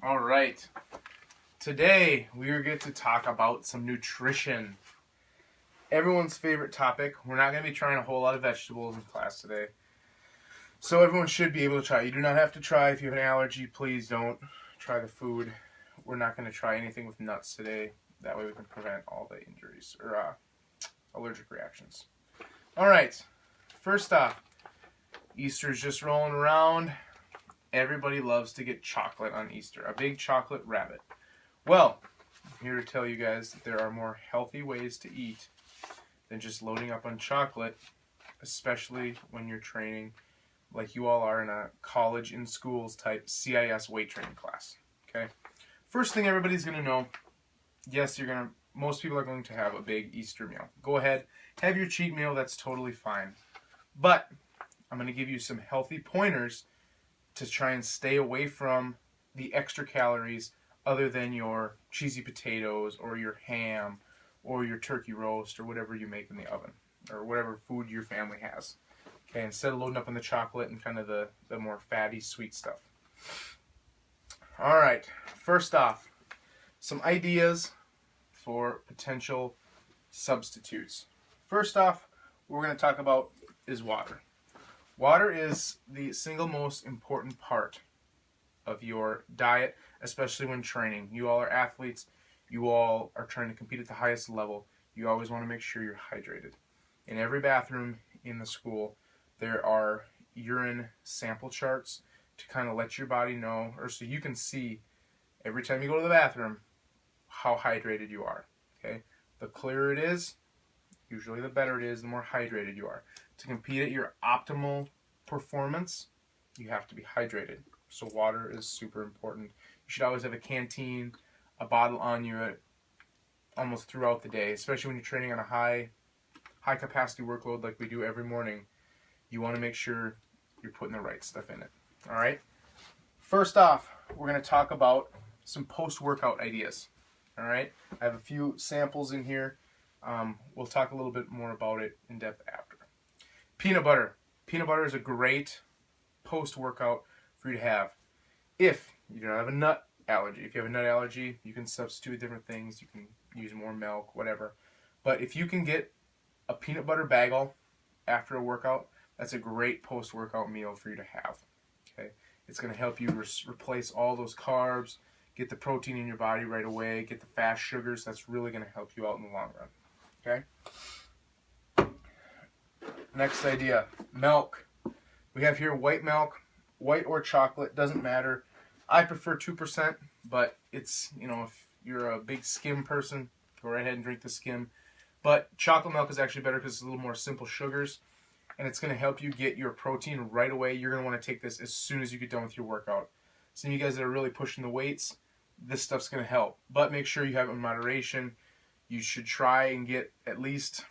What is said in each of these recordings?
All right. Today we are going to talk about some nutrition. Everyone's favorite topic. We're not going to be trying a whole lot of vegetables in class today. So everyone should be able to try. You do not have to try. If you have an allergy, please don't try the food. We're not going to try anything with nuts today. That way we can prevent all the injuries or allergic reactions. All right. First off, Easter's just rolling around. Everybody loves to get chocolate on Easter, a big chocolate rabbit. Well, I'm here to tell you guys that there are more healthy ways to eat than just loading up on chocolate, especially when you're training like you all are in a college in schools type CIS weight training class. Okay? First thing everybody's going to know, yes, most people are going to have a big Easter meal. Go ahead, have your cheat meal, that's totally fine. But I'm going to give you some healthy pointers to try and stay away from the extra calories other than your cheesy potatoes or your ham or your turkey roast or whatever you make in the oven or whatever food your family has. Okay, instead of loading up on the chocolate and kind of the more fatty, sweet stuff. All right, first off, some ideas for potential substitutes. First off, what we're going to talk about is water. Water is the single most important part of your diet, especially when training. You all are athletes. You all are trying to compete at the highest level. You always want to make sure you're hydrated. In every bathroom in the school, there are urine sample charts to kind of let your body know, or so you can see every time you go to the bathroom how hydrated you are. Okay? The clearer it is, usually the better it is, the more hydrated you are. To compete at your optimal performance, you have to be hydrated. So water is super important. You should always have a canteen, a bottle on you almost throughout the day, especially when you're training on a high capacity workload like we do every morning. You want to make sure you're putting the right stuff in it. All right? First off, we're going to talk about some post-workout ideas. All right? I have a few samples in here. We'll talk a little bit more about it in depth after. Peanut butter. Peanut butter is a great post-workout for you to have if you don't have a nut allergy. If you have a nut allergy, you can substitute different things. You can use more milk, whatever. But if you can get a peanut butter bagel after a workout, that's a great post-workout meal for you to have. Okay, it's going to help you replace all those carbs, get the protein in your body right away, get the fast sugars. That's really going to help you out in the long run. Okay. Next idea, milk. We have here white milk, white or chocolate, doesn't matter. I prefer 2%, but it's, if you're a big skim person, go right ahead and drink the skim. But chocolate milk is actually better because it's a little more simple sugars, and it's going to help you get your protein right away. You're going to want to take this as soon as you get done with your workout. Some of you guys that are really pushing the weights, this stuff's going to help. But make sure you have it in moderation. You should try and get at least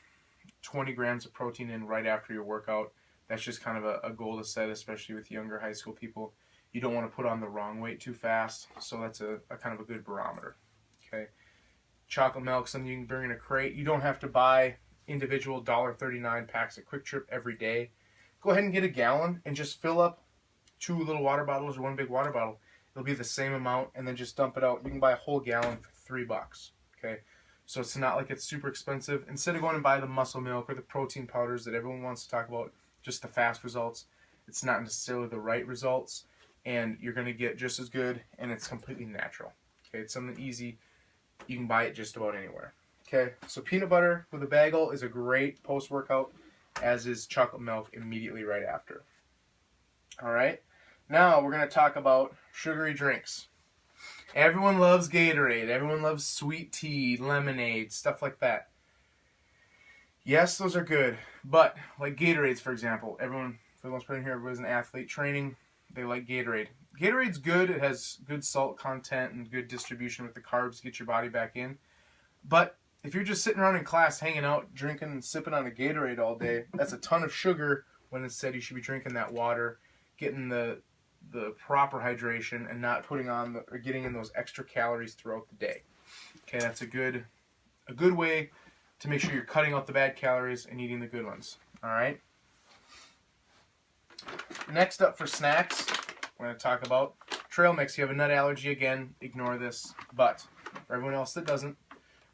20 grams of protein in right after your workout. That's just kind of a goal to set, especially with younger high school people. You don't want to put on the wrong weight too fast, so that's a kind of a good barometer. Okay. Chocolate milk, something you can bring in a crate. You don't have to buy individual $1.39 packs at Quick Trip every day. Go ahead and get a gallon and just fill up 2 little water bottles or 1 big water bottle. It'll be the same amount, and then just dump it out. You can buy a whole gallon for $3. Okay. So it's not like it's super expensive. Instead of going and buy the muscle milk or the protein powders that everyone wants to talk about, just the fast results, it's not necessarily the right results, and you're going to get just as good, and it's completely natural. Okay, it's something easy. You can buy it just about anywhere. Okay, so peanut butter with a bagel is a great post-workout, as is chocolate milk immediately right after. All right, now we're going to talk about sugary drinks. Everyone loves Gatorade. Everyone loves sweet tea, lemonade, stuff like that. Yes, those are good, but like Gatorades, for example, everyone, for the most part here, everybody's an athlete training, they like Gatorade. Gatorade's good. It has good salt content and good distribution with the carbs to get your body back in. But if you're just sitting around in class hanging out, drinking and sipping on a Gatorade all day, that's a ton of sugar when instead you should be drinking that water, getting the proper hydration and not putting on or getting in those extra calories throughout the day. Okay, that's a good way to make sure you're cutting out the bad calories and eating the good ones. All right. Next up for snacks, we're going to talk about trail mix. You have a nut allergy, again, ignore this. But for everyone else that doesn't,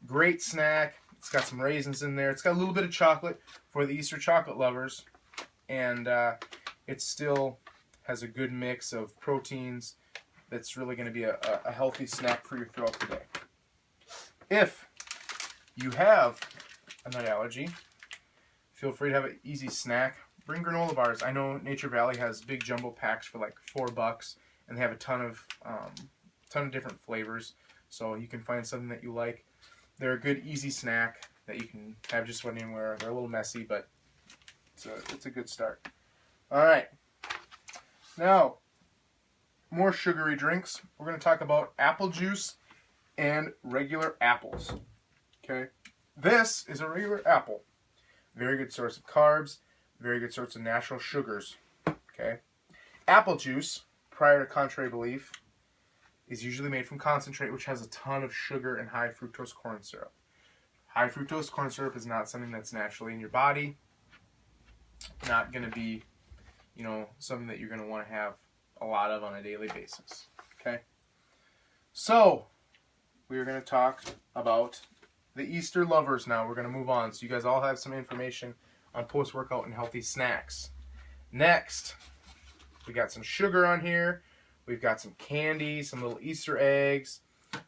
great snack. It's got some raisins in there. It's got a little bit of chocolate for the Easter chocolate lovers. And it still has a good mix of proteins. That's really going to be a healthy snack for you throughout the day. If you have a nut allergy, feel free to have an easy snack. Bring granola bars. I know Nature Valley has big jumbo packs for like $4, and they have a ton of different flavors. So you can find something that you like. They're a good, easy snack that you can have just about anywhere. They're a little messy, but it's a good start. All right. Now, more sugary drinks. We're going to talk about apple juice and regular apples. Okay. This is a regular apple. Very good source of carbs. Very good source of natural sugars. Okay. Apple juice, prior to contrary belief, is usually made from concentrate, which has a ton of sugar and high fructose corn syrup. High fructose corn syrup is not something that's naturally in your body. Not going to be, something that you're going to want to have a lot of on a daily basis. Okay. So, we're going to talk about the Easter lovers now. We're going to move on. So you guys all have some information on post-workout and healthy snacks. Next, we got some sugar on here. We've got some candy, some little Easter eggs.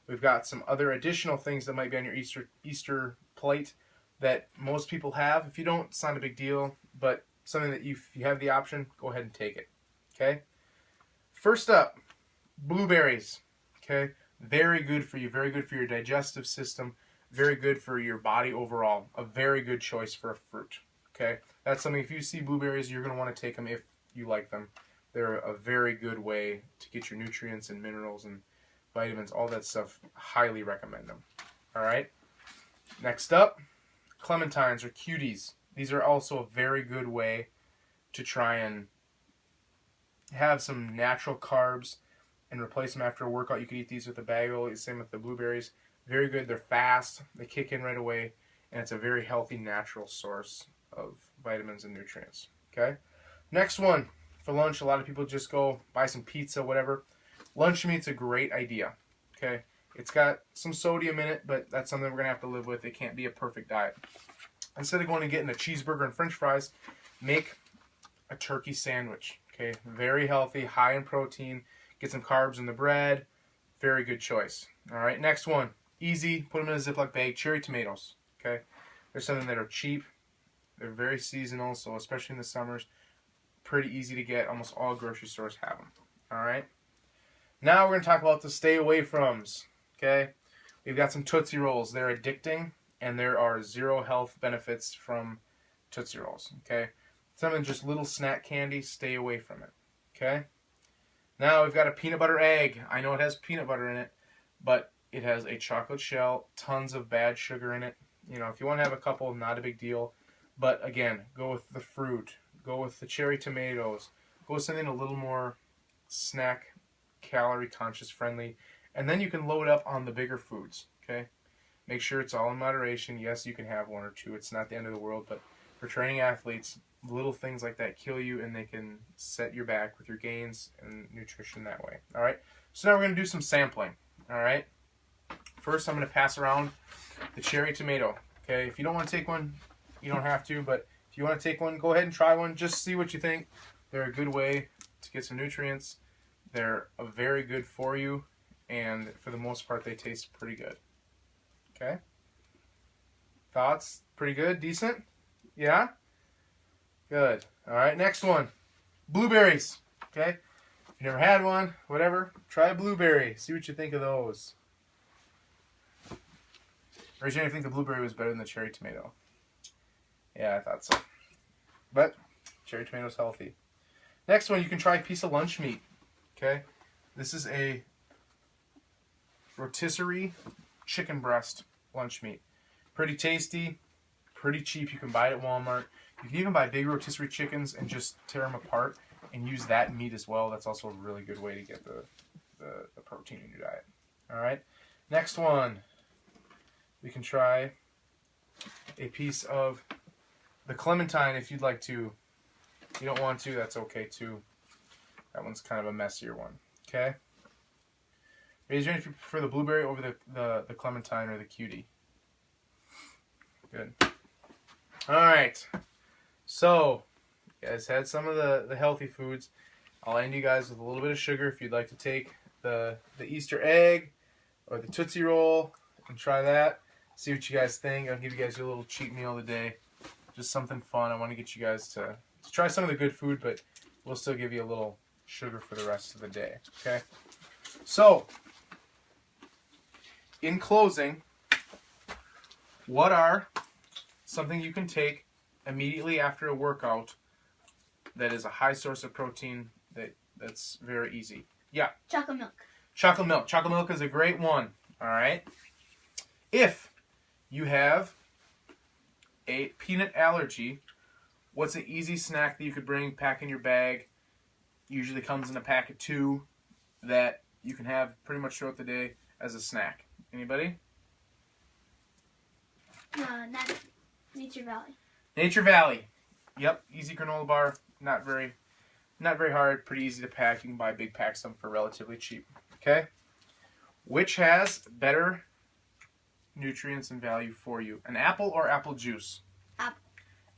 We've got some other additional things that might be on your Easter plate that most people have. If you don't, it's not a big deal, but something that if you have the option, go ahead and take it. Okay? First up, blueberries. Okay? Very good for you, very good for your digestive system, very good for your body overall. A very good choice for a fruit. Okay? That's something, if you see blueberries, you're going to want to take them if you like them. They're a very good way to get your nutrients and minerals and vitamins, all that stuff. Highly recommend them. All right? Next up, clementines or cuties. These are also a very good way to try and have some natural carbs and replace them after a workout. You could eat these with a bagel. Same with the blueberries. Very good. They're fast. They kick in right away. And it's a very healthy, natural source of vitamins and nutrients. Okay? Next one. For lunch, a lot of people just go buy some pizza, whatever. Lunch meat's a great idea. Okay? It's got some sodium in it, but that's something we're going to have to live with. It can't be a perfect diet. Instead of going and getting a cheeseburger and french fries, make a turkey sandwich. Okay? Very healthy, high in protein. Get some carbs in the bread. Very good choice. All right, next one. Easy. Put them in a Ziploc bag. Cherry tomatoes. Okay? They're something that are cheap. They're very seasonal, so especially in the summers, pretty easy to get. Almost all grocery stores have them. All right? Now we're going to talk about the stay away froms. Okay? We've got some Tootsie Rolls. They're addicting, and there are zero health benefits from Tootsie Rolls. Okay? Something just little snack candy, stay away from it. Okay? Now we've got a peanut butter egg. I know it has peanut butter in it, but it has a chocolate shell, tons of bad sugar in it. If you want to have a couple, not a big deal. But again, go with the fruit. Go with the cherry tomatoes. Go with something a little more snack, calorie conscious friendly. And then you can load up on the bigger foods. Okay? Make sure it's all in moderation. Yes, you can have one or two. It's not the end of the world. But for training athletes, little things like that kill you, and they can set your back with your gains and nutrition that way. All right? So now we're going to do some sampling. All right? First, I'm going to pass around the cherry tomato. Okay? If you don't want to take one, you don't have to. But if you want to take one, go ahead and try one. Just see what you think. They're a good way to get some nutrients. They're very good for you. And for the most part, they taste pretty good. Okay? Thoughts? Pretty good? Decent? Yeah? Good. All right, next one. Blueberries. Okay? If you never had one, whatever, try a blueberry. See what you think of those. Raise your hand if you think the blueberry was better than the cherry tomato. Yeah, I thought so. But cherry tomato's healthy. Next one, you can try a piece of lunch meat. Okay? This is a rotisserie chicken breast lunch meat. Pretty tasty, pretty cheap. You can buy it at Walmart. You can even buy big rotisserie chickens and just tear them apart and use that meat as well. That's also a really good way to get the protein in your diet. All right. Next one, we can try a piece of the clementine if you'd like to. If you don't want to, that's okay too. That one's kind of a messier one. Okay. Raise your hand if you prefer the blueberry over the clementine or the cutie. Good. All right. So, you guys had some of the healthy foods. I'll end you guys with a little bit of sugar if you'd like to take the Easter egg or the Tootsie Roll and try that. See what you guys think. I'll give you guys your little cheat meal of the day. Just something fun. I want to get you guys to try some of the good food, but we'll still give you a little sugar for the rest of the day. Okay? So, in closing, what are something you can take immediately after a workout that is a high source of protein that's very easy? Yeah. Chocolate milk. Chocolate milk. Chocolate milk is a great one. All right. If you have a peanut allergy, what's an easy snack that you could pack in your bag? Usually comes in a pack of 2 that you can have pretty much throughout the day as a snack. Anybody? Not Nature Valley. Nature Valley. Yep, easy granola bar. Not very hard. Pretty easy to pack. You can buy big packs of them for relatively cheap. Okay. Which has better nutrients and value for you? An apple or apple juice? Apple.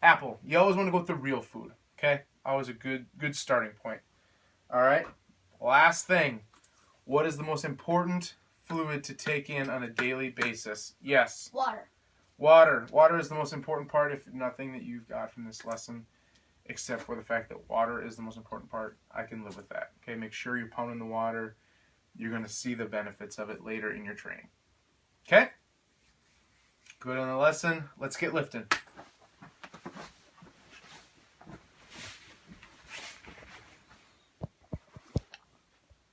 Apple. You always want to go with the real food. Okay. Always a good starting point. All right. Last thing. What is the most important fluid to take in on a daily basis? Yes. Water. Water. Water is the most important part, if nothing that you've got from this lesson, except for the fact that water is the most important part. I can live with that. Okay, make sure you're pounding the water. You're going to see the benefits of it later in your training. Okay? Good on the lesson. Let's get lifting.